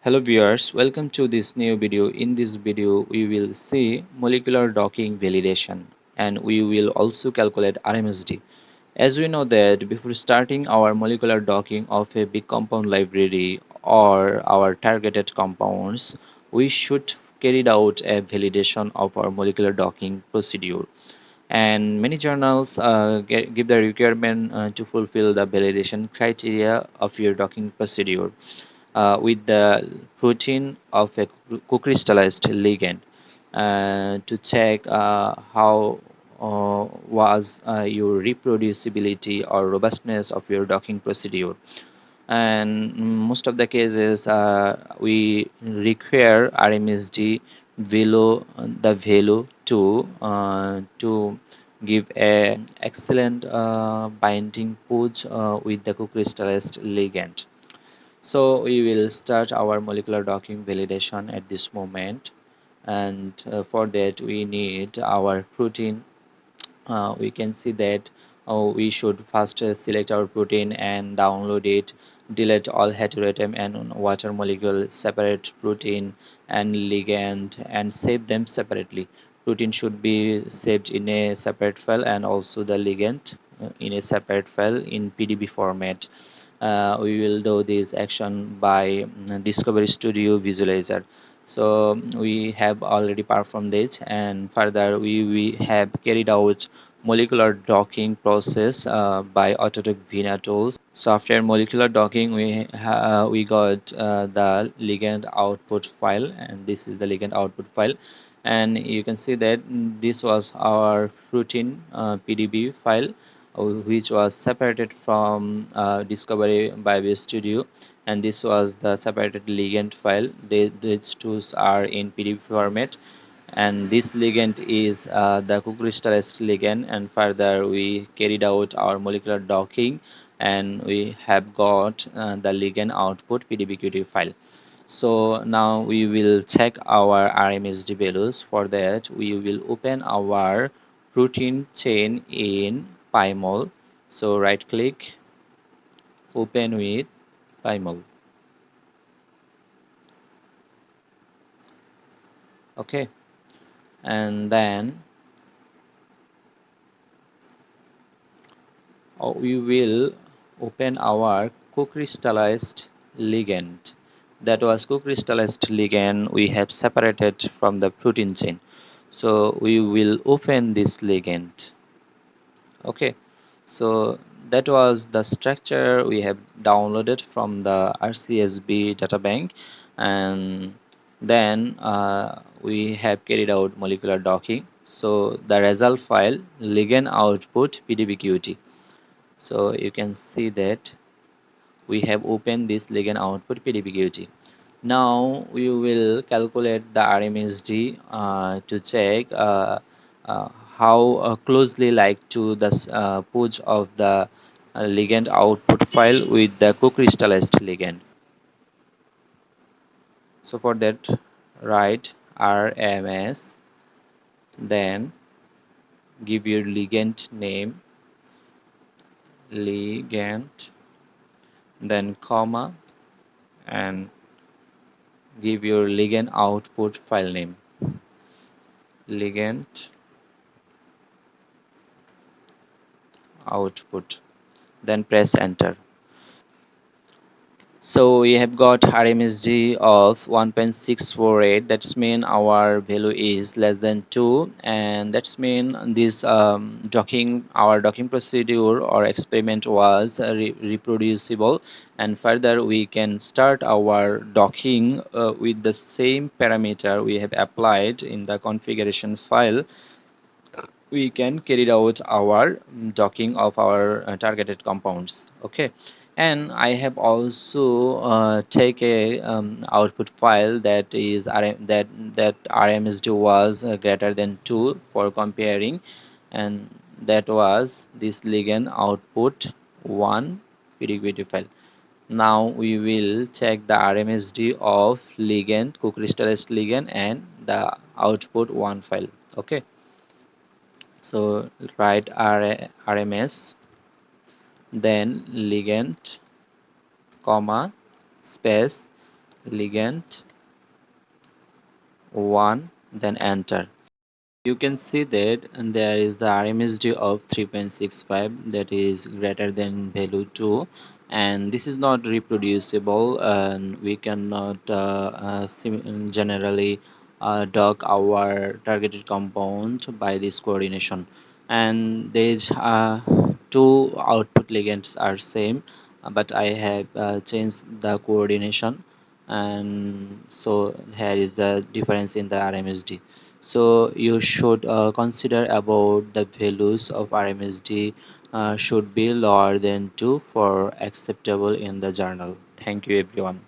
Hello viewers, welcome to this new video. In this video, we will see molecular docking validation and we will also calculate RMSD. As we know that before starting our molecular docking of a big compound library or our targeted compounds, we should carry out a validation of our molecular docking procedure. And many journals give the requirement to fulfill the validation criteria of your docking procedure with the protein of a co-crystallized ligand to check how was your reproducibility or robustness of your docking procedure. And most of the cases we require RMSD value to give a excellent binding push with the co-crystallized ligand. So we will start our molecular docking validation at this moment, and for that we need our protein. We can see that we should first select our protein and download it, delete all heteroatom and water molecule, separate protein and ligand and save them separately. Protein should be saved in a separate file and also the ligand in a separate file in PDB format. We will do this action by Discovery Studio Visualizer. So we have already performed this, and further we have carried out molecular docking process by Autotech Vina tools. So after molecular docking, we got the ligand output file, and this is the ligand output file, and you can see that this was our routine PDB file, which was separated from Discovery BIOVIA Studio, and this was the separated ligand file. These tools are in PDF format, and this ligand is the co-crystallized ligand, and further we carried out our molecular docking and we have got the ligand output PDBQT file. So now we will check our RMSD values. For that we will open our protein chain in PyMOL. So right click, open with PyMOL. Okay, and then we will open our co-crystallized ligand. That was co-crystallized ligand we have separated from the protein chain. So we will open this ligand. Okay, so that was the structure we have downloaded from the RCSB databank, and then we have carried out molecular docking. So the result file ligand output PDBQT. So you can see that we have opened this ligand output PDBQT. Now we will calculate the RMSD to check uh, how closely like to the push of the ligand output file with the co-crystallized ligand. So for that, write RMS, then give your ligand name, ligand, then comma, and give your ligand output file name, ligand output, then press enter. So we have got RMSD of 1.648. That's mean our value is less than 2, and that's mean this our docking procedure or experiment was reproducible, and further we can start our docking with the same parameter we have applied in the configuration file. We can carry out our docking of our targeted compounds. Okay, and I have also take a output file that is that RMSD was greater than 2 for comparing, and that was this ligand output 1 PDBQT file. Now we will check the RMSD of ligand co-crystallized ligand and the output 1 file. Okay, so write RMS, then ligand, comma, space, ligand 1, then enter. You can see that there is the RMSD of 3.65, that is greater than value 2, and this is not reproducible, and we cannot generally dock our targeted compound by this coordination. And these two output ligands are same, but I have changed the coordination, and so here is the difference in the RMSD. So you should consider about the values of RMSD should be lower than 2 for acceptable in the journal. Thank you everyone.